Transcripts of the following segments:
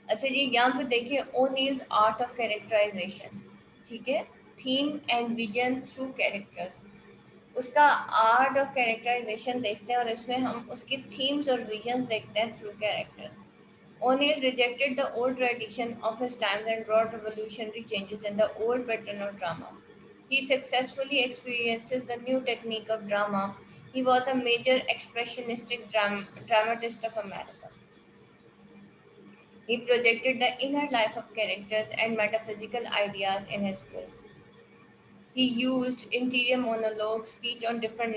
अच्छा जी, यहाँ पे देखिए ओनील्स आर्ट ऑफ कैरेक्टराइजेशन, ठीक है, theme and vision through characters. उसका आर्ट ऑफ कैरेक्टराइजेशन देखते हैं और इसमें हम उसकी थीम्स और विजन्स देखते हैं through characters. O'Neill rejected the old tradition of his times and brought revolutionary changes in the old pattern of drama. He successfully experiences the new technique of drama. He was a major expressionistic dramatist of America. He projected the inner life of characters and metaphysical ideas in his plays. He used interior monologue, speech on different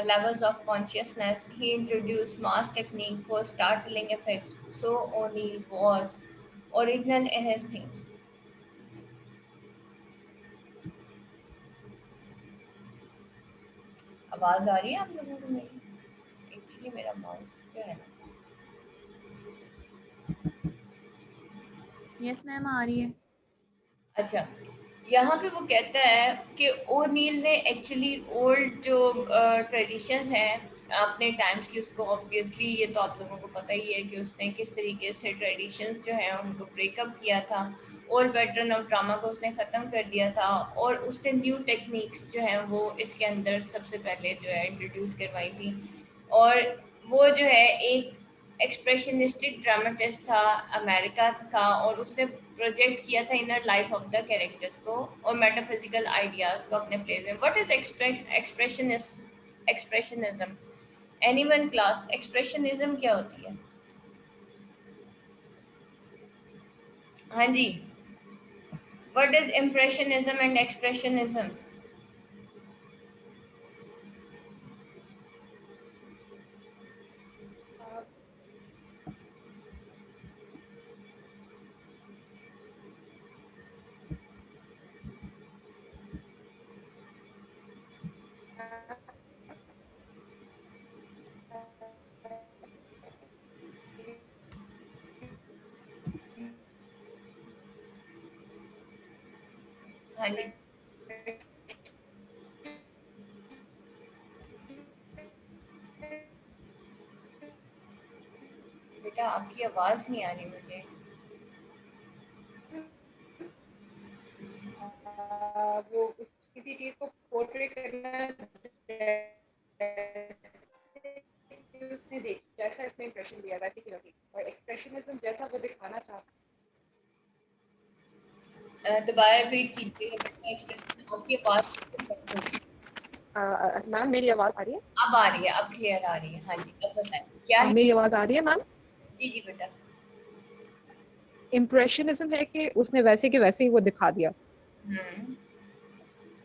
levels of consciousness. He introduced mass technique for startling effects. So O'Neill was original in his themes. आवाज आ रही है आप लोगों को मेरी? Actually मेरा mouse जो है ना। यस मैम, आ रही है। अच्छा, यहाँ पे वो कहता है कि ओनील ने एक्चुअली ओल्ड जो ट्रेडिशंस हैं अपने टाइम्स की, उसको ऑब्वियसली ये तो आप लोगों को पता ही है कि उसने किस तरीके से ट्रेडिशंस जो हैं उनको ब्रेकअप किया था, ओल्ड पैटर्न ऑफ ड्रामा को उसने ख़त्म कर दिया था, और उसने न्यू टेक्निक्स जो हैं वो इसके अंदर सबसे पहले जो है इंट्रोड्यूस करवाई थी। और वो जो है एक एक्सप्रेशनिस्टिक ड्रामेटिस्ट था, अमेरिका का, और उसने प्रोजेक्ट किया था inner life of the characters को और मेटाफिजिकल आइडियाज को अपने प्लेस में। What is expressionism? Anyone class, expressionism क्या होती है? हाँ जी, what is impressionism and expressionism? हाँ जी बेटा, आपकी आवाज नहीं आ रही मुझे। वो किसी चीज को पोर्ट्रे करना उसने देख जैसा इसने इम्प्रेशन दिया वैसे की वैसी, और एक्सप्रेशनिज्म जैसा वो दिखाना चाहता। दोबारा रिपीट कीजिएगा बेटा, एक्सप्रेशन आपकी आवाज मैम मेरी आवाज आ रही है? अब आ रही है, अब क्लियर आ रही है। हाँ जी, अब बताएं क्या है? मेरी आवाज आ रही है मैम? जी जी बेटा। इम्प्रेशनिज्म है कि उसने वैसे के वैसे ही वो दिखा दिया, हम्म।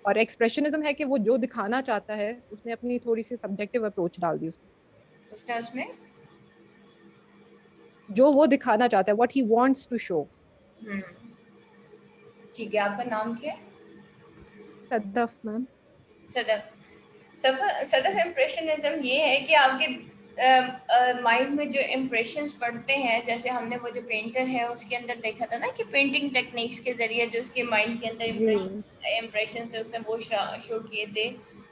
और एक्सप्रेशनिज्म है कि वो जो दिखाना चाहता है उसने अपनी थोड़ी सी सब्जेक्टिव अप्रोच डाल दी उसमें। उसने उसमें जो वो दिखाना चाहता है, what he wants to show. हम्म, ठीक है, आपका नाम क्या है? सदफ मैम। सदफ। सदफ इम्प्रेशनिज्म ये है कि आपके माइंड में जो इम्प्रेशंस पड़ते हैं, जैसे हमने वो जो पेंटर है उसके अंदर देखा था ना कि पेंटिंग टेक्निक्स के जरिए जो उसके माइंड के अंदर जी। इम्प्रेशन थे उसने वो शो किए थे।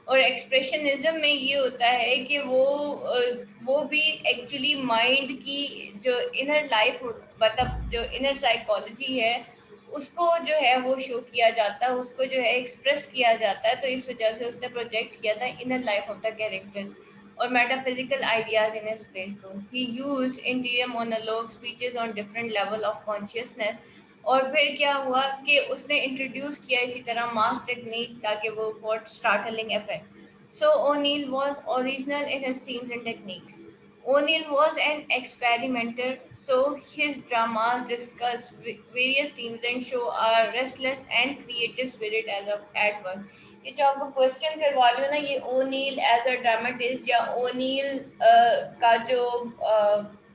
और एक्सप्रेशनिज्म में ये होता है कि वो भी एक्चुअली माइंड की जो इनर लाइफ, मतलब जो इनर साइकोलॉजी है उसको जो है वो शो किया जाता है, उसको जो है एक्सप्रेस किया जाता है। तो इस वजह से उसने प्रोजेक्ट किया था inner life of the characters और metaphysical ideas in his plays को। He used interior monologue speeches on different level of consciousness. और फिर क्या हुआ कि उसने इंट्रोड्यूस किया इसी तरह मास टेक्निक ताकि वो for startling effect. So O'Neill was original in his themes and techniques. O'Neill was an experimenter, so his dramas discuss various themes and show a restless and creative spirit as of at work. ये जो आपको question करवा रही हूँ ना, ये O'Neill as a dramatist या O'Neill का जो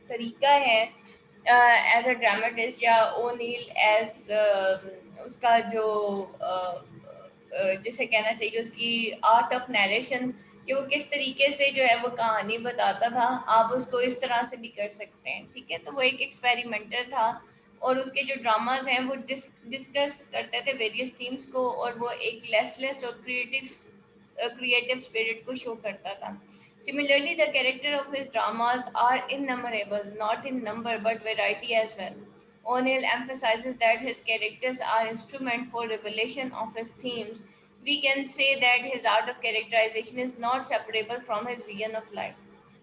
तरीका है एज अ ड्रामेटिस्ट, या ओनील एज उसका जो जिसे कहना चाहिए उसकी आर्ट ऑफ नरेशन, कि वो किस तरीके से जो है वो कहानी बताता था, आप उसको इस तरह से भी कर सकते हैं। ठीक है, तो वो एक एक्सपेरिमेंटर था और उसके जो ड्रामाज हैं वो डिस्कस करते थे वेरियस थीम्स को, और वो एक लेसलेस और क्रिएटिव स्पिरिट को शो करता था। Similarly, the character of his dramas are innumerable, not in number but variety as well. O'Neill emphasizes that his characters are instrument for revelation of his themes. We can say that his art of characterization is not separable from his vision of life.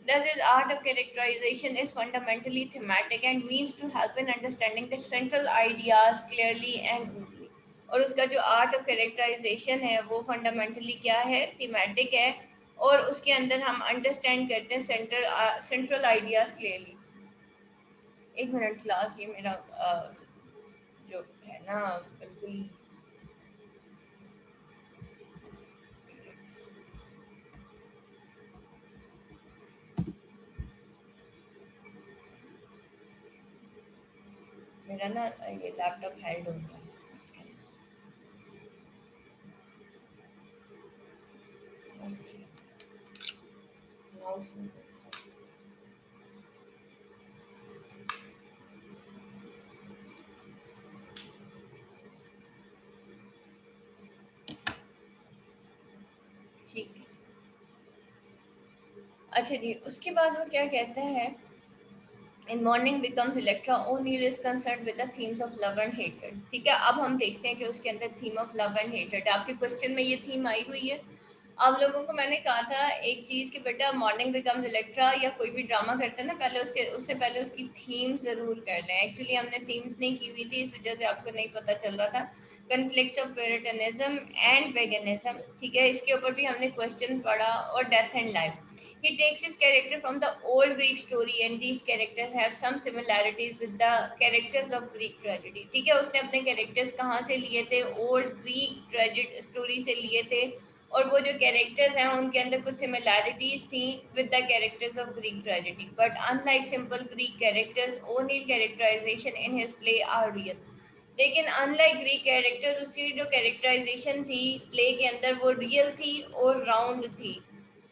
Thus, his art of characterization is fundamentally thematic and means to help in understanding the central ideas clearly and easily. और उसका जो art of characterisation है वो fundamentally क्या है, thematic है, और उसके अंदर हम अंडरस्टैंड करते हैं सेंट्रल आइडियाज क्लियरली. एक मिनट क्लास, ये मेरा जो है ना बिल्कुल ही मेरा ना ये लैपटॉप हैंड हो गया. ओके, माउस ठीक है. अच्छा जी, उसके बाद वो क्या कहता है, In Morning Becomes Electra, O'Neill is concerned with the themes of love and hatred. ठीक है, अब हम देखते हैं कि उसके अंदर theme of love and hated, आपके क्वेश्चन में ये थीम आई हुई है. आप लोगों को मैंने कहा था एक चीज कि बेटा मॉर्निंग बिकम्स इलेक्ट्रा या कोई भी ड्रामा करते हैं ना, पहले उससे पहले उसकी थीम जरूर कर लें. एक्चुअली हमने थीम्स नहीं की हुई थी, इस वजह से आपको नहीं पता चल रहा था. कन्फ्लिक्ट्स ऑफ प्यूरिटनिज्म एंड वेगनिज्म, ठीक है, इसके ऊपर भी हमने क्वेश्चन पढ़ा, और death and life. He takes his character from the old Greek story, and these characters have some similarities with the characters of Greek tragedy. ठीक है, उसने अपने कैरेक्टर्स कहाँ से लिए थे, ओल्ड ग्रीक ट्रेजेडी स्टोरी से लिए थे, और वो जो कैरेक्टर्स हैं उनके अंदर कुछ सिमिलैरिटीज थी with the characters of Greek tragedy. But unlike simple Greek characters, O'Neill characterisation in his play are real. लेकिन अनलाइक ग्रीक कैरेक्टर्स, उसकी जो कैरेक्टराइजेशन थी प्ले के अंदर वो रियल थी और राउंड थी.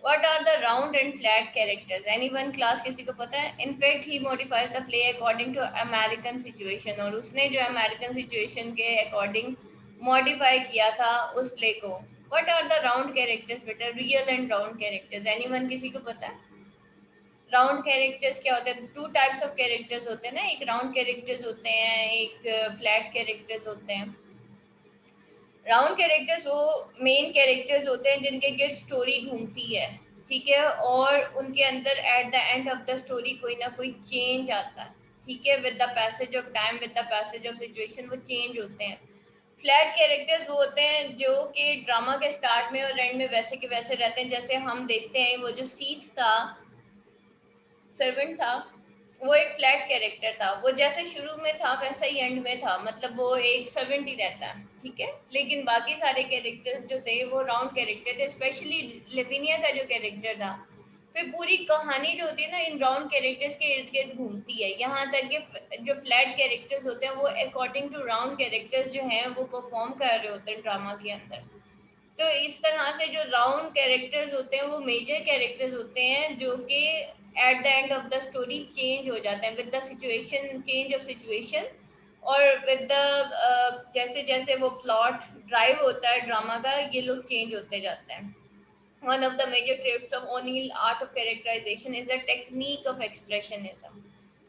What are the round and flat characters? Anyone class, किसी को पता है? In fact, he modifies the play according to American situation, और उसने जो American situation के according modify किया था उस play को. What are the round characters बेटा? Real and round characters. Anyone, किसी को पता है? राउंड कैरेक्टर्स क्या होते हैं? टू टाइप्स ऑफ कैरेक्टर्स होते हैं ना, एक राउंड कैरेक्टर्स होते हैं, एक फ्लैट कैरेक्टर्स होते हैं. राउंड कैरेक्टर्स वो मेन कैरेक्टर्स होते हैं जिनके के स्टोरी घूमती है, ठीक है, और उनके अंदर at the end of the story कोई ना कोई चेंज आता है, ठीक है, with the passage of time, with the passage of situation वो चेंज होते हैं. फ्लैट कैरेक्टर्स वो होते हैं जो कि ड्रामा के स्टार्ट में और एंड में वैसे के वैसे रहते हैं. जैसे हम देखते हैं वो जो सीथ था, सर्वेंट था, वो एक फ्लैट कैरेक्टर था. वो जैसे शुरू में था वैसा ही एंड में था, मतलब वो एक सर्वेंट ही रहता है, ठीक है. लेकिन बाकी सारे कैरेक्टर्स जो थे वो राउंड कैरेक्टर थे, स्पेशली लेविनिया का जो कैरेक्टर था. फिर पूरी कहानी जो होती है ना इन राउंड कैरेक्टर्स के इर्द गिर्द घूमती है, यहाँ तक कि जो फ्लैट कैरेक्टर्स होते हैं वो अकॉर्डिंग टू राउंड कैरेक्टर्स जो हैं वो परफॉर्म कर रहे होते हैं ड्रामा के अंदर. तो इस तरह से जो राउंड कैरेक्टर्स होते हैं वो मेजर कैरेक्टर्स होते हैं जो कि at the end of the story change हो जाते हैं with the situation, change of situation, और विद द जैसे जैसे वो प्लॉट ड्राइव होता है ड्रामा का, ये लोग चेंज होते जाते हैं. One of the major traits of O'Neill art of characterization is the technique of expressionism.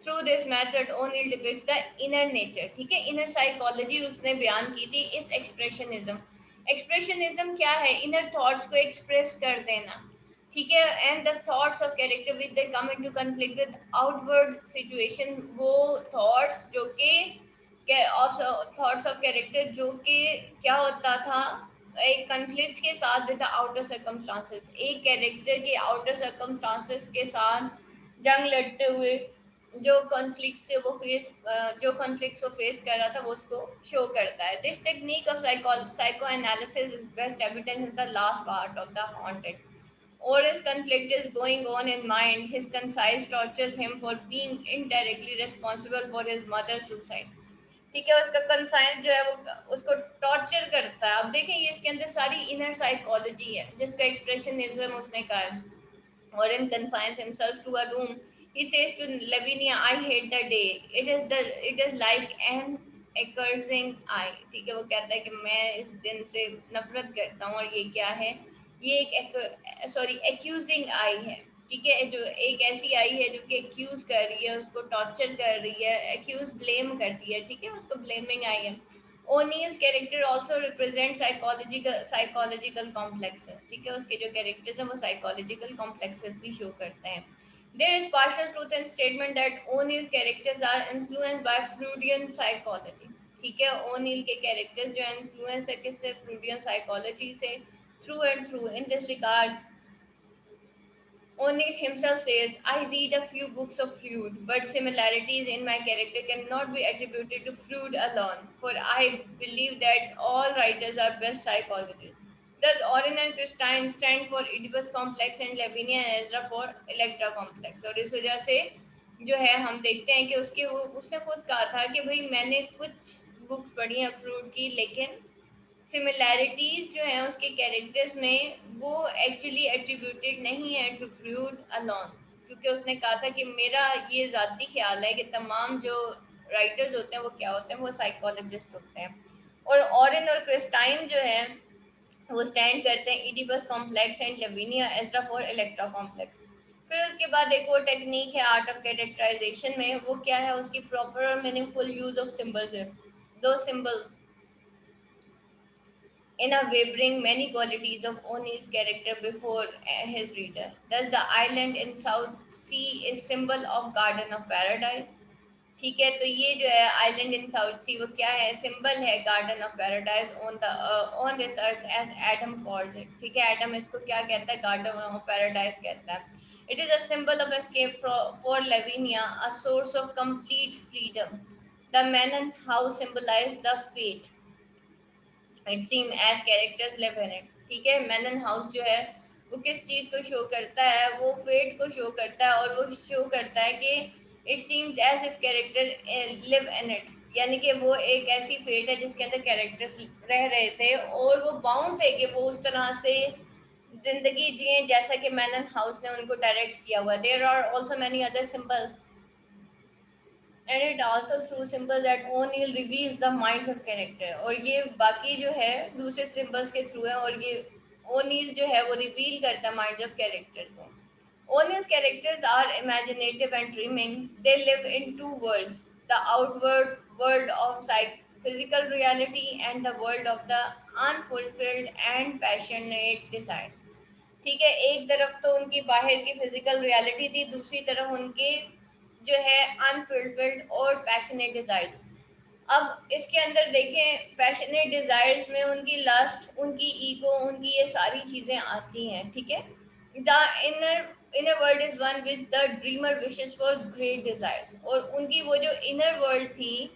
Through this method, O'Neill depicts the inner nature. ठीक है, inner psychology उसने बयान की थी इस expressionism. Expressionism क्या है? Inner thoughts को express कर देना. ठीक है, and the thoughts of character which they come into conflict with outward situation, वो thoughts जो कि थॉट्स ऑफ कैरेक्टर जो कि क्या होता था, एक कंफ्लिक्ट के साथ विद आउटर सर्कमस्टांसेस, एक कैरेक्टर के आउटर सर्कमस्टांसेस के साथ जंग लड़ते हुए जो कॉन्फ्लिक्ट से वो फेस जो कॉन्फ्लिक्ट्स वो फेस कर रहा था वो उसको शो करता है. This technique of psycho analysis is best evidence in the last part of the haunted. Or his conflict is going on in mind, his conscience tortures him for being indirectly responsible for his mother's suicide. ठीक है, उसका conscience जो है वो उसको torture करता है. अब देखें ये इसके अंदर सारी इनर साइकोलॉजी है जिसका एक्सप्रेशनिज्म उसने कहा है. और इन confines himself to a room, he says to Lavinia, I hate the day, it is like an accusing eye. ठीक है, वो कहता है कि मैं इस दिन से नफरत करता हूँ, और ये क्या है, ये एक सॉरी एक्यूजिंग आई है. ठीक है, जो एक ऐसी आई है जो कि एक्यूज कर रही है, उसको टॉर्चर कर रही है, एक्यूज ब्लेम करती है, ठीक है, उसको ब्लेमिंग आई है। O'Neill's character also represent psychological complexes, ठीक है, उसके जो कैरेक्टर्स हैं वो साइकोलॉजिकल कॉम्प्लेक्सेस भी शो करते हैं। There is partial truth in statement that O'Neill characters are influenced by Freudian psychology, ठीक है, ओनील के कैरेक्टर्स जो इन्फ्लुएंस है किससे, फ्रूडियन साइकोलॉजी से, through and through. In this regard O'Neill himself says, I read a few books of Freud, but similarities in my character cannot be attributed to Freud alone, for I believe that all writers are best psychologists. Thus, Oren and Christine stand for Oedipus complex and Lavinia and Ezra for Electra complex. और इस वजह से जो है हम देखते हैं कि उसने खुद कहा था कि भाई मैंने कुछ बुक्स पढ़ी हैं फ्रूड की, लेकिन सिमिलैरिटीज जो है उसके कैरेक्टर्स में वो एक्चुअली एट्रीब्यूटेड नहीं है टू फ्रूड अलोन, क्योंकि उसने कहा था कि मेरा ये ज़ाती ख्याल है कि तमाम जो राइटर्स होते हैं वो क्या होते हैं, वो साइकोलॉजिस्ट होते हैं। और ऑरेन और क्रिस्टाइन जो है वो स्टैंड करते हैं इडिपस कॉम्प्लेक्स एंड लेविनिया एस्ट्रा फॉर इलेक्ट्रा कॉम्प्लेक्स। फिर उसके बाद एक और टेक्निक है आर्ट ऑफ कैरेक्टराइजेशन में, वो क्या है, उसकी प्रॉपर और मीनिंगफुल यूज ऑफ सिंबल्स है। दो symbols in a way bring many qualities of Oni's character before his reader. Thus, the island in South Sea is symbol of Garden of Paradise. ठीक है, तो ये जो है आइलैंड इन साउथ सी वो क्या है, सिंबल है garden of paradise on this earth as Adam called it, ठीक है, एडम इसको क्या कहता है, गार्डन ऑफ पैराडाइज कहता है। It is a symbol of escape for Lavinia, a source of complete freedom. The Mannon house symbolize the fate it seem as characters live in it, ठीक है, मैनन हाउस जो है वो किस चीज को शो करता है, वो फेट को शो करता है, और वो शो करता है कि it seems as if character live in it, यानी कि वो एक ऐसी फेट है जिसके अंदर कैरेक्टर्स रह रहे थे और वो बाउंड थे कि वो उस तरह से जिंदगी जिए जैसा कि मैनन हाउस ने उनको डायरेक्ट किया हुआ। There are also many other symbols and it also through symbols that O'Neill reveals the minds of character, और ये बाकी जो है दूसरे symbols के थ्रू है, और ये O'Neill जो है वो रिवील करता है minds of character को। O'Neill's characters are imaginative and dreaming. They live in two worlds, the outward world of physical reality and the world of the unfulfilled and passionate desires, ठीक है, एक तरफ तो उनकी बाहर की फिजिकल रियलिटी थी, दूसरी तरफ उनके जो है अनफुलफिल्ड और पैशनेट डिजायर। अब इसके अंदर देखें पैशनेट डिजायर्स में उनकी लस्ट, उनकी ईगो, उनकी ये सारी चीजें आती हैं, ठीक है। The inner world is one which the dreamer wishes for great desires, और उनकी वो जो इनर वर्ल्ड थी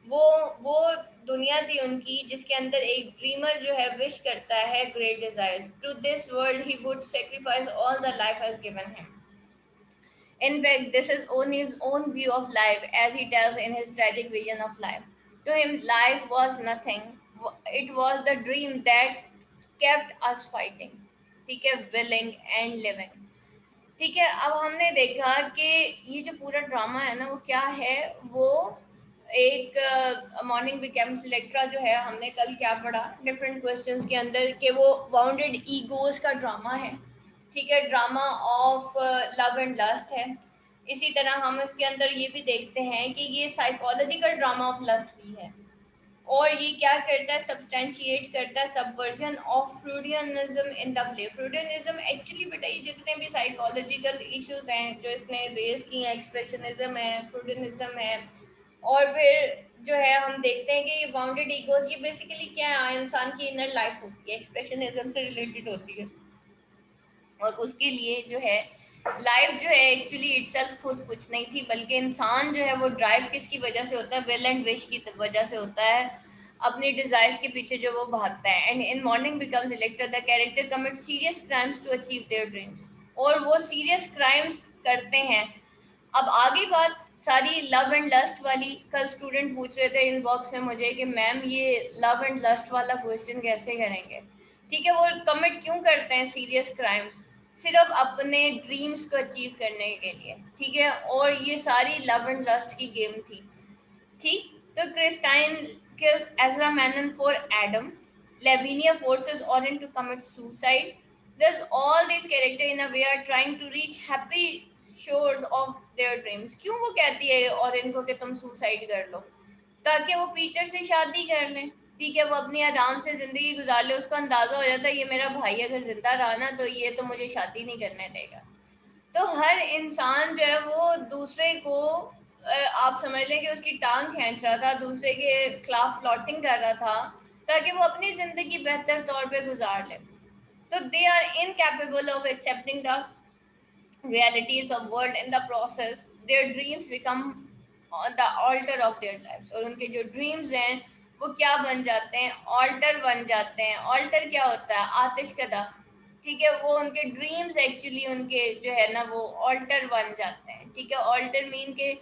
वो वो दुनिया थी उनकी जिसके अंदर एक ड्रीमर जो है विश करता है great desires. To this world he would sacrifice all the life has given him. In fact, this is O'Neill's own view of life as he tells in his tragic vision of life. To him, life was nothing. It was the dream that kept us fighting. ठीक है, willing and living. ठीक है, अब हमने देखा कि ये जो पूरा ड्रामा है ना वो क्या है, वो एक मॉर्निंग बिकम्स इलेक्ट्रा जो है, हमने कल क्या पढ़ा डिफरेंट क्वेश्चंस के अंदर कि वो बाउंडेड ईगोज का ड्रामा है, ठीक है, drama of love and lust है। इसी तरह हम इसके अंदर ये भी देखते हैं कि ये साइकोलॉजिकल ड्रामा ऑफ लस्ट भी है, और ये क्या करता है, सब्सटेंशिएट करता है subversion of Freudianism in the play. Freudianism actually बेटा ये जितने भी साइकोलॉजिकल इश्यूज हैं जो इसने रेज की हैं, एक्सप्रेशनिज्म है, फ्रूडियनिज्म है, और फिर जो है हम देखते हैं कि ये बाउंडेड ईगोज, ये बेसिकली क्या है, इंसान की इनर लाइफ होती है, एक्सप्रेशनिज्म से रिलेटेड होती है, और उसके लिए जो है लाइफ जो है एक्चुअली इटसेल्फ खुद कुछ नहीं थी, बल्कि इंसान जो है वो ड्राइव किसकी वजह से होता है, विल एंड विश की वजह से होता है, अपने डिजायर्स के पीछे जो वो भागता है। And in mourning becomes Electra the character commit serious crimes to achieve their dreams, और वो सीरियस क्राइम्स करते हैं। अब आगे बात सारी लव एंड लस्ट वाली, कल स्टूडेंट पूछ रहे थे इनबॉक्स में मुझे कि मैम ये लव एंड लस्ट वाला क्वेश्चन कैसे करेंगे, ठीक है, वो कमिट क्यों करते हैं सीरियस क्राइम्स, सिर्फ अपने ड्रीम्स को अचीव करने के लिए, ठीक है, और ये सारी लव एंड लस्ट की गेम थी, ठीक। तो Christine kills Ezra Manon for Adam, Lavinia forces Oren to commit suicide, Thus all these characters in a way are trying to reach happy shores of their dreams. क्यों वो कहती है और इनको कि तुम सुसाइड कर लो, ताकि वो पीटर से शादी कर लें, ठीक है, वो अपनी आराम से जिंदगी गुजार ले। उसको अंदाजा हो जाता है ये मेरा भाई अगर जिंदा रहा ना तो ये तो मुझे शादी नहीं करने देगा। तो हर इंसान जो है वो दूसरे को आप समझ लें कि उसकी टांग खींच रहा था, दूसरे के खिलाफ प्लॉटिंग कर रहा था ताकि वो अपनी जिंदगी बेहतर तौर पे गुजार ले। तो they are incapable of accepting the realities of world in the process. Their dreams become the altar of their lives, और उनके जो ड्रीम्स हैं वो क्या बन जाते हैं, ऑल्टर बन जाते हैं। ऑल्टर क्या होता है, आतिश कदा, ठीक है, वो उनके ड्रीम्स एक्चुअली उनके जो है ना वो ऑल्टर बन जाते हैं, ठीक है। ऑल्टर मीन के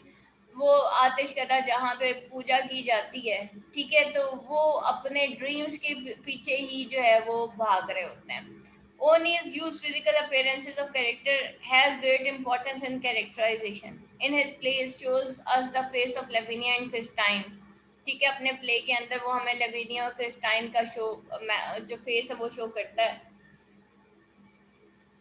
वो आतिश कदा जहाँ पे पूजा की जाती है, ठीक है, तो वो अपने ड्रीम्स के पीछे ही जो है वो भाग रहे होते हैं। O'Neill's use physical appearances of character has great importance in characterization. In his plays shows us the face of Lavinia and Christine. ठीक है, अपने प्ले के अंदर वो हमें लेविनिया और क्रिस्टाइन का शो जो फेस है वो शो करता है।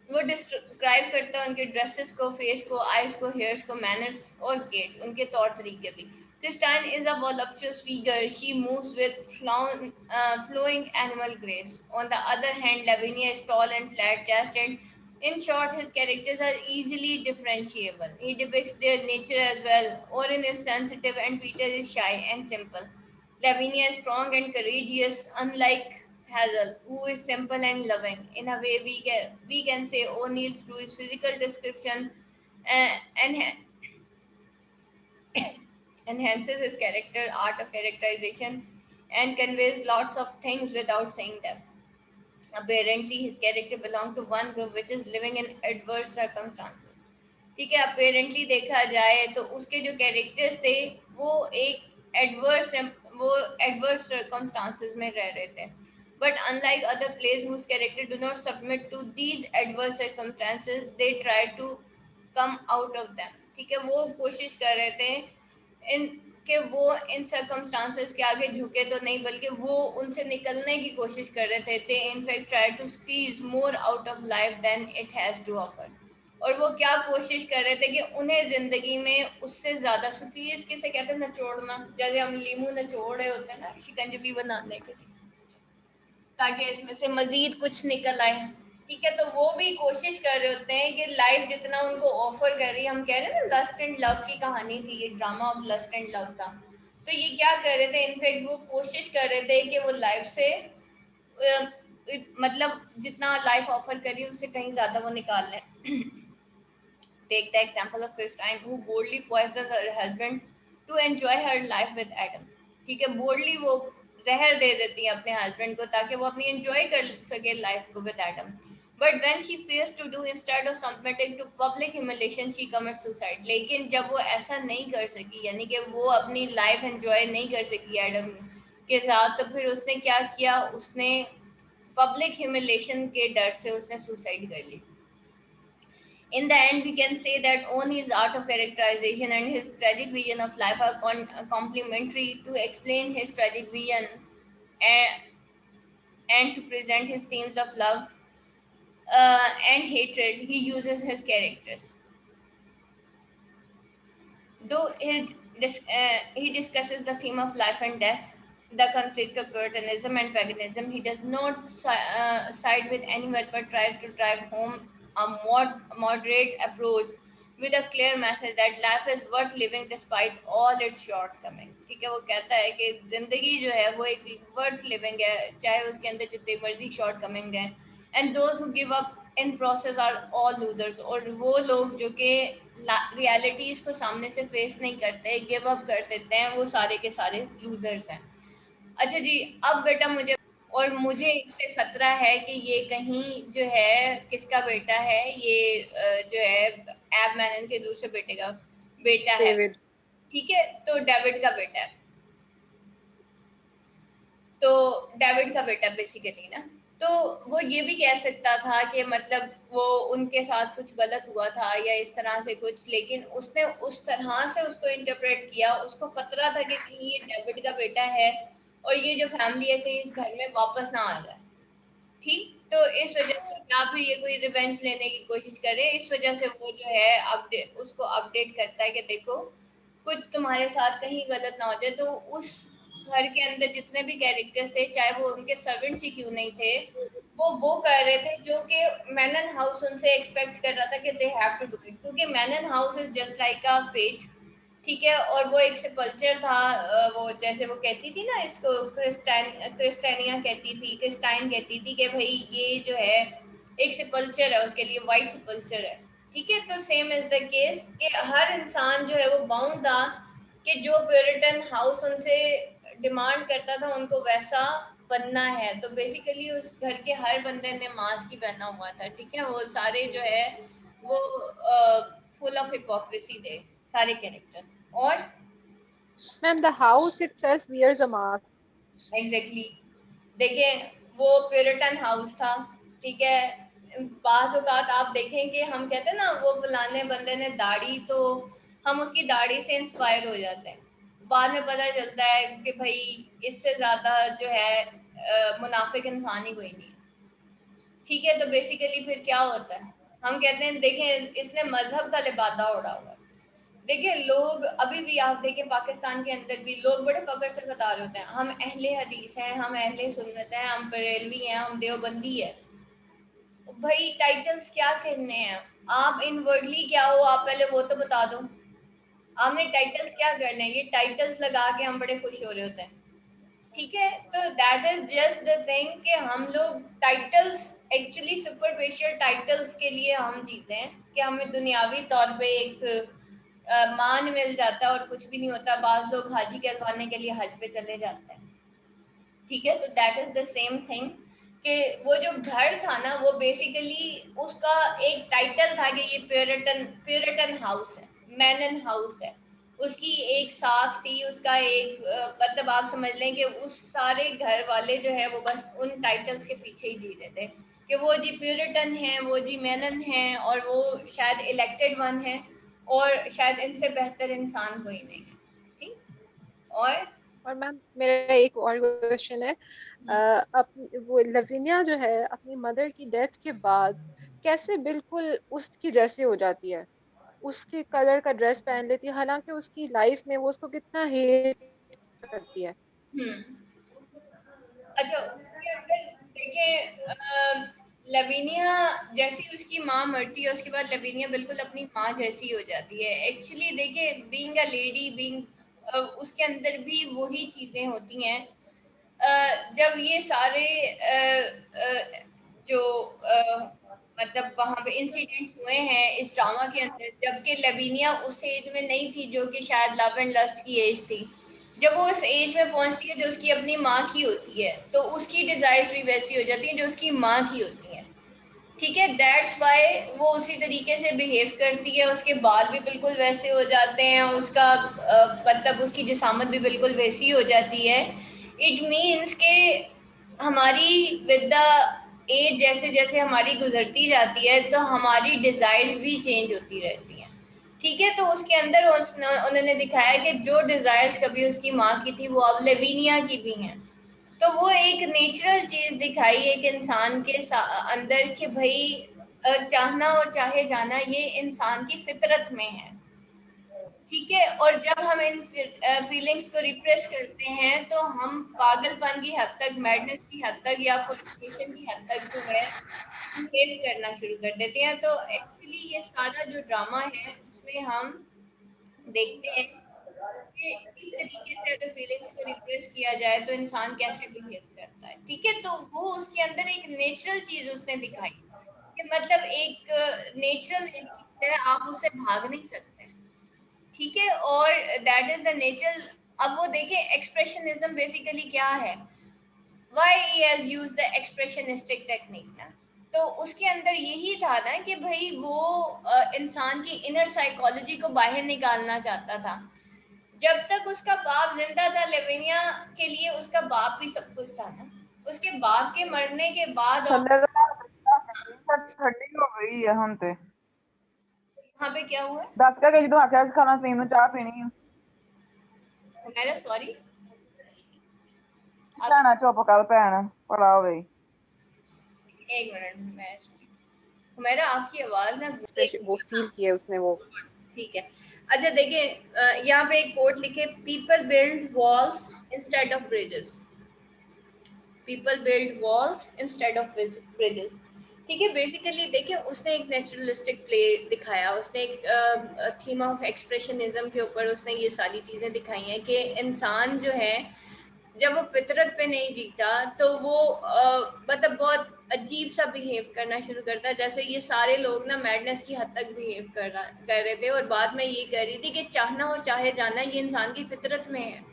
वो डिस्क्राइब करता है उनके ड्रेसेस को, फेस को, आईज को, हेयर्स को, मैनर्स और गेट, उनके तौर तरीके भी। Christine is a voluptuous figure. She moves with flowing animal grace. On the other hand, Lavinia is tall and flat-chested. In short, his characters are easily differentiable. He depicts their nature as well. Orin is sensitive and Peter is shy and simple. Lavinia is strong and courageous, unlike Hazel, who is simple and loving. In a way, we can say O'Neill, through his physical description, and enhances his character, art of characterization, and conveys lots of things without saying them. Apparently, his character belonged to one group which is living in adverse circumstances. ठीक है, apparently देखा जाए तो उसके जो characters थे वो एक एडवर्स वो एडवर्स सर्कमस्टांसेस में रह रहे थे। But unlike other place whose character do not submit to these adverse circumstances, they try to come out of them. ठीक है, वो कोशिश कर रहे थे इन कि वो इन सर्कमस्टांसेस के आगे झुके तो नहीं, बल्कि वो उनसे निकलने की कोशिश कर रहे थे। They in fact try to squeeze more out of life than it has to offer. और वो क्या कोशिश कर रहे थे कि उन्हें जिंदगी में उससे ज्यादा स्क्वीज किसे कहते हैं, नचोड़ना, जैसे हम लीमू नचोड़ रहे होते हैं ना शिकंजवी बनाने के लिए, ताकि इसमें से मजीद कुछ निकल आए। ठीक है, तो वो भी कोशिश कर रहे होते हैं कि लाइफ जितना उनको ऑफर कर रही है, हम कह रहे हैं ना लस्ट एंड लव की कहानी थी, ये drama of lust and love था। तो ये क्या कर रहे थे, इनफैक्ट वो कोशिश कर रहे थे कि वो लाइफ से मतलब जितना लाइफ ऑफर करी उससे कहीं ज्यादा वो निकाल लें। Take the example of Christine, who boldly poisons her husband to enjoy her life with Adam. ठीक है, बोल्डली वो जहर दे देती है अपने हस्बैंड को ताकि वो अपनी एंजॉय कर सके लाइफ को with Adam. But when she fails to do, instead of submitting to public humiliation, she commit suicide. लेकिन जब वो ऐसा नहीं कर सकी, यानी कि वो अपनी लाइफ एंजॉय नहीं कर सकी एडम के साथ, तो फिर उसने क्या किया, उसने पब्लिक ह्यूमिलेशन के डर से उसने सुसाइड कर ली। In the end, we can say that Oni's art of characterization and his tragic vision of life are complementary. To explain his tragic vision and, and to present his themes of love and hatred, he uses his characters. Though he discusses the theme of life and death, the conflict of Puritanism and paganism, he does not side with anyone but tries to drive home a moderate approach with a clear message that life is worth living despite all its shortcomings. ठीक है, वो कहता है कि जिंदगी जो है वो एक वर्थ लिविंग है, चाहे उसके अंदर जितनी मर्जी शॉर्टकमिंग है। And those who give up in process are all losers, और वो लोग जो कि रियलिटीज को सामने से फेस नहीं करते, गिव अप कर देते हैं, वो सारे के सारे लूजर्स हैं। अच्छा जी, अब बेटा मुझे इससे खतरा है कि ये कहीं जो है किसका बेटा है, ये जो है एब मैनन के दूसरे बेटे का बेटा है। डेविड। ठीक है, तो डेविड का बेटा है, तो डेविड का बेटा बेसिकली ना, तो वो ये भी कह सकता था कि मतलब वो उनके साथ कुछ गलत हुआ था या इस तरह से कुछ, लेकिन उसने उस तरह से उसको इंटरप्रेट किया, उसको खतरा था कि कहीं ये डेविड का बेटा है और ये जो फैमिली है कहीं इस घर में वापस ना आ जाए। ठीक, तो इस वजह से, या फिर ये कोई रिवेंज लेने की कोशिश करे, इस वजह से वो जो है अपडेट, उसको अपडेट करता है कि देखो कुछ तुम्हारे साथ कहीं गलत ना हो जाए। तो उस घर के अंदर जितने भी कैरेक्टर्स थे, चाहे वो उनके सर्वेंट्स ही क्यों नहीं थे, वो कर रहे थे जो कि मैनन हाउस उनसे एक्सपेक्ट कर रहा था कि they have to do it, क्योंकि Mannon house is just like a fate. ठीक है, और वो एक सेपल्चर था। वो जैसे वो कहती थी ना, इसको क्रिस्टानिया कहती थी, क्रिस्टाइन कहती थी कि भाई ये जो है एक सेपल्चर है, उसके लिए वाइट सेपल्चर है। ठीक है, तो सेम इज द केस कि हर इंसान जो है वो बाउंड था कि जो प्योरिटन हाउस उनसे डिमांड करता था उनको वैसा बनना है। तो बेसिकली उस घर के हर बंदे ने मास्क ही पहना हुआ था। ठीक है, वो सारे जो है वो फुल ऑफ हिपोक्रेसी थे सारे कैरेक्टर। और Ma'am, the house itself wears a mask. Exactly देखें, वो प्योरिटन हाउस था। ठीक है, बाज़ औक़ात आप देखें कि हम कहते हैं ना वो फलाने बंदे ने दाढ़ी, तो हम उसकी दाढ़ी से इंस्पायर हो जाते हैं। बाद में पता चलता है कि भाई इससे ज़्यादा जो है मुनाफिक इंसान ही कोई नहीं है। ठीक है, तो बेसिकली फिर क्या होता है, हम कहते हैं देखें इसने मजहब का लिबादा उड़ा हुआ है। देखिए लोग अभी भी, आप देखें पाकिस्तान के अंदर भी लोग बड़े फख्र से बता रहे होते हैं हम अहले हदीस हैं, हम अहले सुन्नत हैं, हम बरेलवी हैं, हम देवबंदी है। भाई टाइटल्स क्या कहने हैं, आप इनवर्डली क्या हो, आप पहले वो तो बता दो। आपने टाइटल्स क्या करने हैं, ये टाइटल्स लगा के हम बड़े खुश हो रहे होते हैं। ठीक है, तो that is just the thing कि हम लोग टाइटल्स, एक्चुअली सुपरफिशियल टाइटल्स के लिए हम जीते हैं कि हमें दुनियावी तौर पे एक मान मिल जाता है और कुछ भी नहीं होता। बाज लोग हाजी कहलवाने के लिए हज पे चले जाते हैं। ठीक है, तो that is the same thing कि वो जो घर था ना वो बेसिकली उसका एक टाइटल था कि ये प्योरिटन प्योरिटन हाउस है, मैनन हाउस है। उसकी एक साख थी, उसका एक मतलब आप समझ लें कि उस सारे घर वाले जो है वो बस उन टाइटल्स के पीछे ही जी रहे थे कि वो जी प्योरिटन है, वो जी मैनन है, और वो शायद इलेक्टेड वन है, और शायद इनसे बेहतर इंसान कोई नहीं है। ठीक। और और मैम मेरा एक और क्वेश्चन है, अप वो लविनिया जो है अपनी मदर की डेथ के बाद कैसे बिल्कुल उसकी जैसे हो जाती है, उसके कलर का ड्रेस पहन लेती है, हालांकि उसकी लाइफ में वो उसको कितना हेट करती है। हम्म, अच्छा उसके अंदर देखें, लवीनिया जैसी उसकी माँ मरती है उसके बाद लवीनिया बिल्कुल अपनी माँ जैसी हो जाती है। एक्चुअली देखिए बीइंग अ लेडी, बीइंग उसके अंदर भी वही चीजें होती हैं। जब ये सारे जो मतलब वहां पे इंसिडेंट्स हुए हैं इस ड्रामा के अंदर, जबकि लवीनिया उस एज में नहीं थी जो कि शायद लव एंड लस्ट की एज थी। जब वो उस एज में पहुंचती है जो उसकी अपनी माँ की होती है, तो उसकी डिजायर्स भी वैसी हो जाती हैं जो उसकी माँ की होती हैं। ठीक है, दैट्स वाई वो उसी तरीके से बिहेव करती है, उसके बाल भी बिल्कुल वैसे हो जाते हैं, उसका मतलब उसकी जिसामत भी बिल्कुल वैसी हो जाती है। इट मीन्स के हमारी विद द एज जैसे जैसे हमारी गुजरती जाती है तो हमारी डिजायर्स भी चेंज होती रहती हैं। ठीक है, तो उसके अंदर उन्होंने दिखाया कि जो डिजायर्स कभी उसकी माँ की थी वो अब लेविनिया की भी हैं। तो वो एक नेचुरल चीज दिखाई एक इंसान के अंदर कि भाई चाहना और चाहे जाना ये इंसान की फितरत में है। ठीक है, और जब हम इन फीलिंग्स को रिप्रेस करते हैं तो हम पागलपन की हद तक, मैडनेस की हद तक, या फ्रस्ट्रेशन की हद तक जो है बिहेव करना शुरू कर देते हैं। तो एक्चुअली ये सारा जो ड्रामा है उसमें हम देखते हैं कि किस तरीके से अगर फीलिंग्स को रिप्रेस किया जाए तो इंसान कैसे बिहेव करता है। ठीक है, तो वो उसके अंदर एक नेचुरल चीज उसने दिखाई कि मतलब एक नेचुरल एक चीज है, आप उससे भाग नहीं सकते। ठीक है, और दैट इज द नेचर। अब वो देखें एक्सप्रेशनिज्म बेसिकली क्या है, why he has used the expressionistic technique ना। तो उसके अंदर यही था ना कि भाई वो इंसान की इनर साइकोलॉजी को बाहर निकालना चाहता था। जब तक उसका बाप जिंदा था लेविनिया के लिए उसका बाप भी सब कुछ था ना। उसके बाप के मरने के बाद और थल्ले ठंडी हो गई है ਹੁਣ ਤੇ यहाँ पे क्या हुआ है, ਦੱਸ ਕੇ ਜਦੋਂ ਆਖਿਆ ਸੀ ਖਾਣਾ ਪੀਣ ਨੂੰ ਚਾਹ ਪੀਣੀ ਆ मैंने सॉरी आप ਭੈਣਾ ਚੁੱਪ ਕਰ ਭੈਣ ਬੜਾ ਹੋਵੇ एक मिनट, मैं हुमैरा आपकी आवाज ना वो फील किया उसने वो। ठीक है। अच्छा देखिए, यहाँ पे एक कोट लिखे, people build walls instead of bridges, people build walls instead of bridges. ठीक है, बेसिकली देखिए उसने एक नेचुरलिस्टिक प्ले दिखाया, उसने एक थीम ऑफ एक्सप्रेशनिज्म के ऊपर उसने ये सारी चीज़ें दिखाई हैं कि इंसान जो है जब वो फितरत पे नहीं जीता तो वो मतलब बहुत अजीब सा बिहेव करना शुरू करता है, जैसे ये सारे लोग ना मैडनेस की हद तक बिहेव कर रहे थे। और बाद में ये कह रही थी कि चाहना और चाहे जाना ये इंसान की फितरत में है।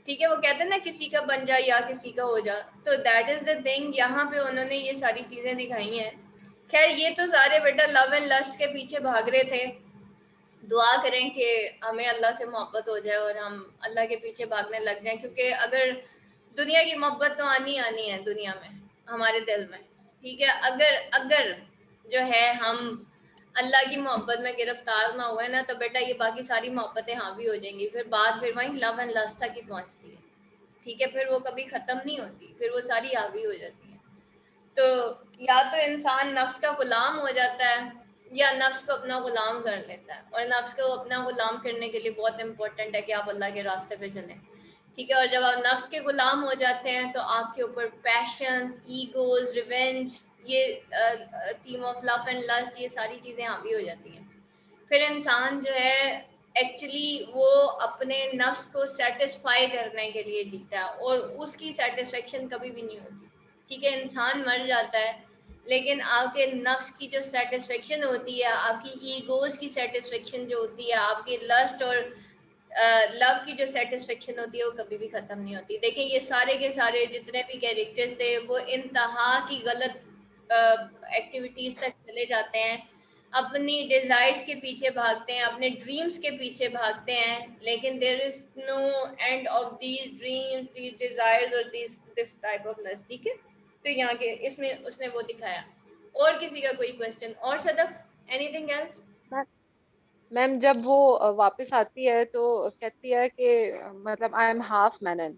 ठीक है, वो कहते हैं ना किसी का बन जा या किसी का हो जा, तो दैट इज द थिंग। यहाँ पे उन्होंने ये सारी चीजें दिखाई हैं। खैर ये तो सारे बेटा लव एंड लस्ट के पीछे भाग रहे थे। दुआ करें कि हमें अल्लाह से मोहब्बत हो जाए और हम अल्लाह के पीछे भागने लग जाएं, क्योंकि अगर दुनिया की मोहब्बत तो आनी आनी है दुनिया में, हमारे दिल में। ठीक है, अगर अगर जो है हम अल्लाह की मोहब्बत में गिरफ्तार ना हुए ना, तो बेटा ये बाकी सारी मोहब्बतें हावी हो जाएंगी, फिर बात फिर वहीं लव एंड लस्ट तक ही पहुंचती है। ठीक है, फिर वो कभी खत्म नहीं होती, फिर वो सारी हावी हो जाती है। तो या तो इंसान नफ्स का गुलाम हो जाता है या नफ्स को अपना गुलाम कर लेता है, और नफ्स को अपना गुलाम करने के लिए बहुत इंपॉर्टेंट है कि आप अल्लाह के रास्ते पे चलें। ठीक है, और जब आप नफ्स के गुलाम हो जाते हैं तो आपके ऊपर पैशंस, ईगोज, रिवेंज, ये theme of love and lust, ये सारी चीज़ें हावी हो जाती हैं। फिर इंसान जो है एक्चुअली वो अपने नफ्स को सेटिस्फाई करने के लिए जीता है, और उसकी सेटिस्फेक्शन कभी भी नहीं होती। ठीक है, इंसान मर जाता है लेकिन आपके नफ्स की जो सेटिस्फेक्शन होती है, आपकी ईगोज की सेटिस्फेक्शन जो होती है, आपकी लस्ट और लव की जो सेटिस्फेक्शन होती है, वो कभी भी खत्म नहीं होती। देखिए ये सारे के सारे जितने भी कैरेक्टर्स थे वो इंतहा की गलत एक्टिविटीज तक चले जाते हैं, अपनी डिजायर्स के पीछे भागते हैं, अपने ड्रीम्स के पीछे भागते हैं, लेकिन there is no end of these dreams, these desires और दिस टाइप ऑफ लस्ट। ठीक है, तो यहाँ के इसमें उसने वो दिखाया। और किसी का कोई क्वेश्चन? और सदफ, एनीथिंग एल्स? मैम जब वो वापस आती है तो कहती है कि मतलब आई एम हाफ मैनन,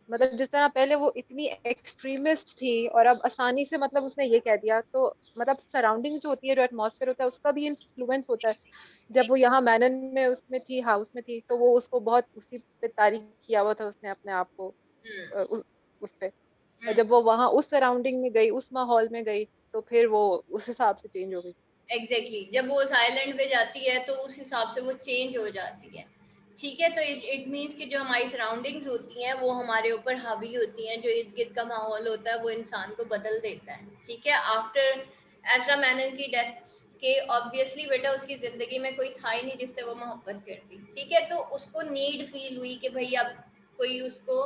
मतलब जिस तरह पहले वो इतनी एक्सट्रीमिस्ट थी और अब आसानी से मतलब उसने ये कह दिया, तो मतलब सराउंडिंग जो होती है, जो एटमॉस्फेयर होता है, उसका भी इन्फ्लुएंस होता है। जब वो यहाँ मैनन में उसमें थी, हाउस में थी, तो वो उसको बहुत उसी पे तारीफ किया हुआ था उसने अपने आप को, उस पे। और जब वो वहां उस सराउंडिंग में गई, उस माहौल में गई, तो फिर वो उस हिसाब से चेंज हो गई। एग्जैक्टली जब वो उस आइलैंड पे जाती है तो उस हिसाब से वो चेंज हो जाती है। ठीक है, तो इट मीन्स कि जो हमारी सराउंडिंग्स होती हैं वो हमारे ऊपर हावी होती हैं, जो इर्द गिर्द का माहौल होता है वो इंसान को बदल देता है। ठीक है, आफ्टर एज़रा मैनन की डेथ के ऑब्वियसली बेटा उसकी ज़िंदगी में कोई था ही नहीं जिससे वो मोहब्बत करती। ठीक है, तो उसको नीड फील हुई कि भाई अब कोई उसको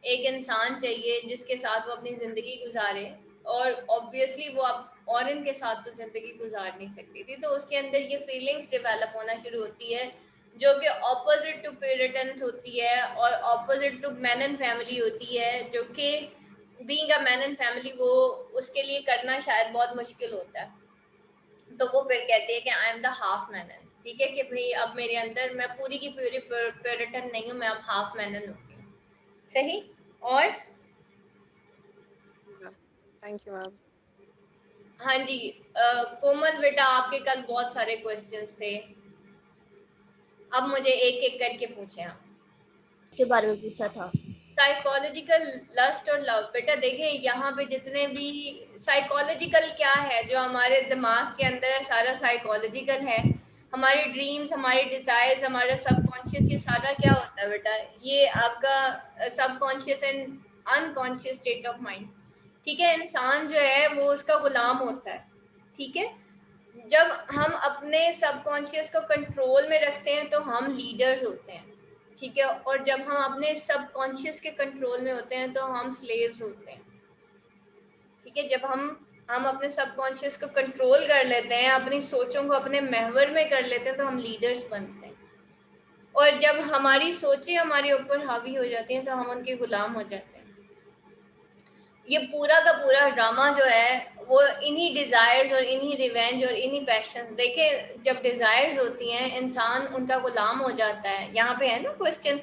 एक इंसान चाहिए जिसके साथ वो अपनी ज़िंदगी गुजारे, और ऑब्वियसली वो अब और इनके साथ तो जिंदगी गुजार नहीं सकती थी, तो उसके अंदर ये फीलिंग्स डेवलप होना शुरू होती है, जो कि ऑपोजिट टू प्यूरिटन्स होती है और ऑपोजिट टू मैनन फैमिली होती है, जो कि बीइंग अ मैनन फैमिली वो उसके लिए करना शायद बहुत मुश्किल होता है। तो वो फिर कहती है कि आई एम द हाफ मैनन। ठीक है, कि भाई अब मेरे अंदर मैं पूरी की पूरी प्यूरिटन नहीं हूँ, मैं अब हाफ मैनन होती हूँ। सही। और थैंक यू मैम। हाँ जी, कोमल बेटा आपके कल बहुत सारे क्वेश्चंस थे, अब मुझे एक एक करके पूछे आप। के बारे में पूछा था। साइकोलॉजिकल लस्ट और लव, बेटा देखिए यहाँ पे जितने भी साइकोलॉजिकल क्या है, जो हमारे दिमाग के अंदर है सारा साइकोलॉजिकल है। हमारे ड्रीम्स, हमारे डिजायर्स, हमारा सबकॉन्शियस, ये सारा क्या होता है बेटा, ये आपका subconscious and unconscious state of mind. ठीक है, इंसान जो है वो उसका गुलाम होता है। ठीक है, जब हम अपने सबकॉन्शियस को कंट्रोल में रखते हैं तो हम लीडर्स होते हैं। ठीक है, और जब हम अपने सबकॉन्शियस के कंट्रोल में होते हैं तो हम स्लेव्स होते हैं। ठीक है, जब हम अपने सबकॉन्शियस को कंट्रोल कर लेते हैं, अपनी सोचों को अपने महवर में कर लेते हैं, तो हम लीडर्स बनते हैं। और जब हमारी सोचें हमारे ऊपर हावी हो जाती हैं तो हम उनके गुलाम हो जाते हैं। ये पूरा का पूरा ड्रामा जो है वो इन्हीं डिजायर्स और इन्हीं रिवेंज और इन्हीं पैशन, देखिए जब डिजायर्स होती हैं इंसान उनका गुलाम हो जाता है। यहाँ पे है ना क्वेश्चन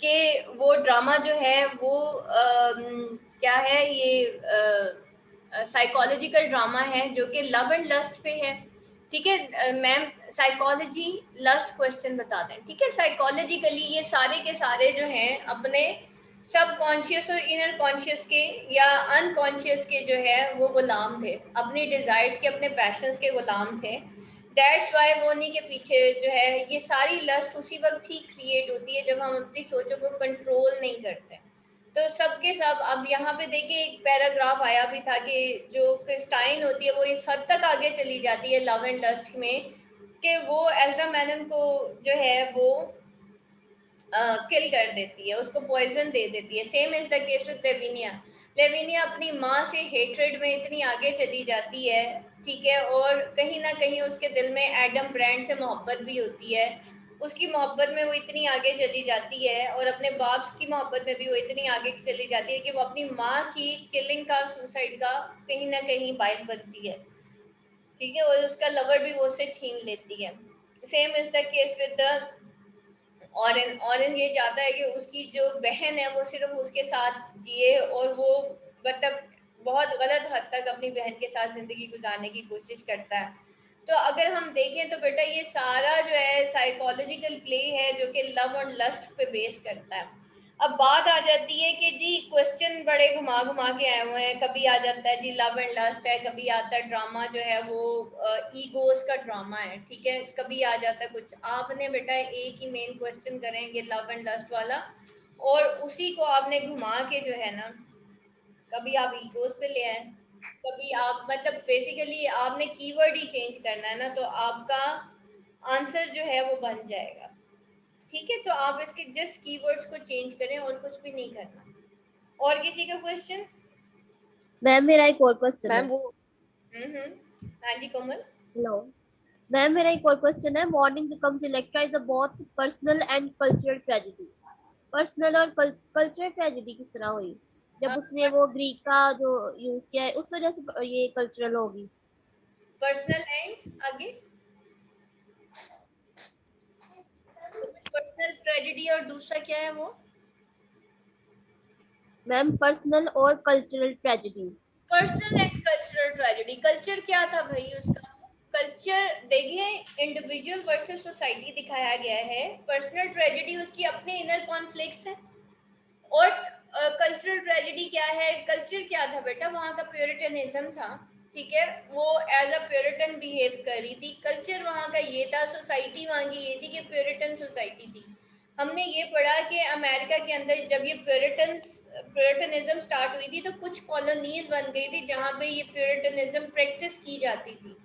कि वो ड्रामा जो है वो क्या है, ये साइकोलॉजिकल ड्रामा है जो कि लव एंड लस्ट पे है। ठीक है मैम, साइकोलॉजी लस्ट क्वेश्चन बता दें। ठीक है, साइकोलॉजिकली ये सारे के सारे जो हैं अपने सबकॉन्शियस और इनर कॉन्शियस के या अनकॉन्शियस के जो है वो गुलाम थे, अपनी डिजायर्स के, अपने पैशंस के गुलाम थे। दैट्स वाई वो उन्हीं के पीछे जो है ये सारी लस्ट उसी वक्त ही क्रिएट होती है जब हम अपनी सोचों को कंट्रोल नहीं करते। तो सबके सब अब यहाँ पे देखिए एक पैराग्राफ आया भी था कि जो क्रिस्टाइन होती है वो इस हद तक आगे चली जाती है लव एंड लस्ट में कि वो एज़रा मैनन को जो है वो किल कर देती है, उसको पॉइजन दे देती है। Same is the case with Lavinia. Lavinia अपनी माँ से हेट्रेड में इतनी आगे चली जाती है, ठीक है, और कहीं ना कहीं उसके दिल में एडम ब्रांड से मोहब्बत भी होती है। उसकी मोहब्बत में वो इतनी आगे चली जाती है और अपने बाप की मोहब्बत में भी वो इतनी आगे चली जाती है कि वो अपनी माँ की किलिंग का, सुसाइड का कहीं ना कहीं बाइस बनती है। ठीक है, और उसका लवर भी वो उससे छीन लेती है। Same is the case with the orange ये चाहता है कि उसकी जो बहन है वो सिर्फ उसके साथ जिए और वो मतलब बहुत गलत हद तक अपनी बहन के साथ जिंदगी गुजारने की कोशिश करता है। तो अगर हम देखें तो बेटा ये सारा जो है साइकोलॉजिकल प्ले है जो कि लव और लस्ट पे बेस करता है। अब बात आ जाती है कि जी क्वेश्चन बड़े घुमा घुमा के आए हुए हैं, कभी आ जाता है जी लव एंड लस्ट है, कभी आता है ड्रामा जो है वो ईगोस का ड्रामा है। ठीक है, कभी आ जाता है कुछ। आपने बेटा एक ही मेन क्वेश्चन करेंगे लव एंड लस्ट वाला और उसी को आपने घुमा के जो है ना कभी आप ईगोस पे ले आए, कभी आप मतलब बेसिकली आपने कीवर्ड ही चेंज करना है ना तो आपका आंसर जो है वो बन जाएगा। ठीक है, तो आप इसके जस्ट कीवर्ड्स को चेंज करें और कुछ भी नहीं करना। और किसी का क्वेश्चन? मैम मेरा एक और क्वेश्चन है। मैम वो हाँ जी कोमल। हेलो मैम, मेरा एक और क्वेश्चन है। Morning becomes Electra is a both personal and cultural tragedy. Personal और कल्चरल ट्रेजेडी किस तरह हुई? जब उसने वो ग्रीक का जो यूज किया है उस वजह से ये कल्चरल होगी। पर्सनल एंड आगे पर्सनल ट्रेजेडी और दूसरा क्या है वो? मैम पर्सनल और cultural tragedy. Personal and cultural tragedy. Culture क्या था भाई उसका? कल्चर देखिए इंडिविजुअल वर्सेस सोसाइटी दिखाया गया है। पर्सनल ट्रेजेडी उसकी अपने इनर कॉन्फ्लिक्ट्स है। और कल्चरल ट्रेजेडी क्या है? कल्चर क्या था बेटा? वहाँ का प्योरिटनिज्म था। ठीक है, वो एज अ प्योरिटन बिहेव कर रही थी। कल्चर वहाँ का ये था, सोसाइटी वहाँ की ये थी कि प्योरिटन सोसाइटी थी। हमने ये पढ़ा कि अमेरिका के अंदर जब ये प्योरिटनिज्म स्टार्ट हुई थी तो कुछ कॉलोनीज बन गई थी जहाँ पे ये प्योरिटनिज्म प्रैक्टिस की जाती थी।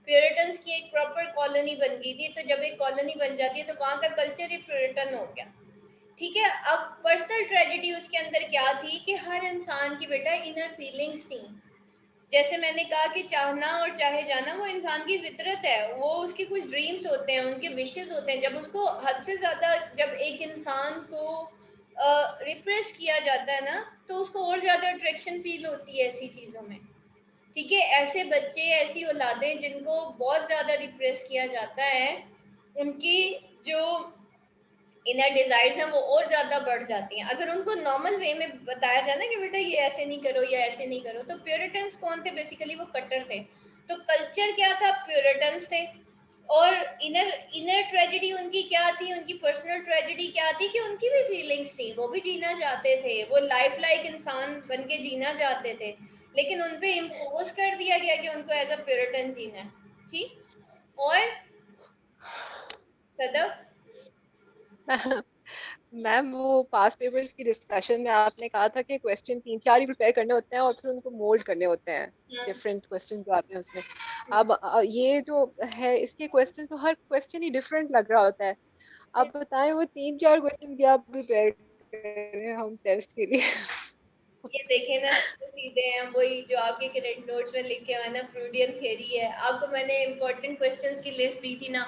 प्योरिटन्स की एक प्रॉपर कॉलोनी बन गई थी। तो जब एक कॉलोनी बन जाती है तो वहाँ का कल्चर ही प्योरिटन हो गया। ठीक है, अब पर्सनल ट्रेजेडी उसके अंदर क्या थी कि हर इंसान की बेटा इनर फीलिंग्स थी। जैसे मैंने कहा कि चाहना और चाहे जाना वो इंसान की फितरत है, वो उसके कुछ ड्रीम्स होते हैं, उनके विशेस होते हैं। जब उसको हद से ज्यादा जब एक इंसान को रिप्रेस किया जाता है ना तो उसको और ज्यादा अट्रैक्शन फील होती है ऐसी चीजों में। ठीक है, ऐसे बच्चे, ऐसी औलादें जिनको बहुत ज्यादा रिप्रेस किया जाता है, उनकी जो इनर डिजायर्स हैं वो और ज्यादा बढ़ जाती हैं। अगर उनको नॉर्मल वे में बताया जाए ना कि बेटा ये ऐसे नहीं करो या ऐसे नहीं करो। तो प्योरिटन्स कौन थे? बेसिकली वो कट्टर थे। तो कल्चर क्या था? प्योरिटन्स थे। और इनर इनर ट्रेजेडी उनकी क्या थी? उनकी पर्सनल ट्रेजेडी क्या थी कि उनकी भी फीलिंग्स थी, वो भी जीना चाहते थे, वो लाइफ लाइक इंसान बन के जीना चाहते थे, लेकिन उन पे इम्पोज कर दिया गया कि उनको एज अ प्योरिटन जीना है। ठीक। और सदफ? मैम वो पास पेपर्स की डिस्कशन में आपने कहा था कि क्वेश्चन 3-4 ही प्रिपेयर करने होते हैं और फिर उनको मोल्ड करने होते हैं डिफरेंट क्वेश्चन जो आते हैं उसमें। अब ये जो है इसके क्वेश्चन तो हर क्वेश्चन ही डिफरेंट लग रहा होता है। आप बताएं वो 3-4 क्वेश्चन क्या प्रिपेयर करें हम टेस्ट के लिए? ये देखे ना, सीधे सीधे हैं वही जो आपके क्रेडिट नोट्स में लिखे हुए हैं ना, फ्रूडियन थ्योरी है। आपको मैंने इम्पोर्टेंट क्वेश्चंस की लिस्ट दी थी ना,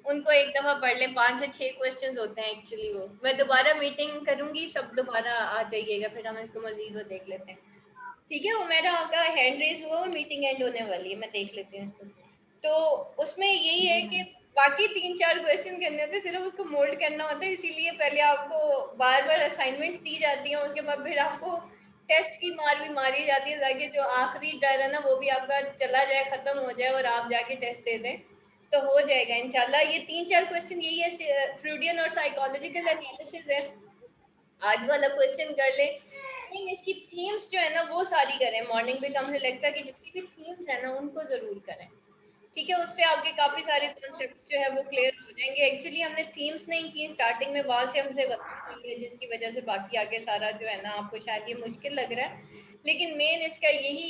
उनको एक दफा पढ़ लें। 5 से 6 क्वेश्चंस होते हैं एक्चुअली। वो मैं दोबारा मीटिंग करूंगी, सब दोबारा आ जाइएगा, फिर हम इसको मजीद वो देख लेते हैं। ठीक है, वो मेरा आपका हैंड रेज हुआ, मीटिंग एंड होने वाली है, मैं देख लेती हूँ इसको। तो उसमें यही है कि बाकी 3-4 क्वेश्चन करने होते हैं, सिर्फ उसको मोल्ड करना होता है। इसीलिए पहले आपको बार बार असाइनमेंट्स दी जाती हैं, उसके बाद फिर आपको टेस्ट की मार भी मारी जाती है ताकि जो आखिरी डर है ना वो भी आपका चला जाए, खत्म हो जाए और आप जाके टेस्ट दे दें, तो हो जाएगा इंशाल्लाह। ये 3-4 क्वेश्चन यही है, फ्रूडियन और साइकोलॉजिकल एनालिसिस है। आज वाला क्वेश्चन कर ले, लेकिन इसकी थीम्स जो है ना वो सारी करें। मॉर्निंग विद कम सेलेक्टा की जितनी भी थीम्स है ना उनको जरूर करें, ठीक है। उससे आपके काफी सारे कॉन्सेप्ट्स जो है वो क्लियर हो जाएंगे। एक्चुअली हमने थीम्स नहीं की स्टार्टिंग में, वहां से हमसे गलती हुई है जिसकी वजह से बाकी आगे सारा जो है ना आपको शायद ये मुश्किल लग रहा है, लेकिन मेन इसका यही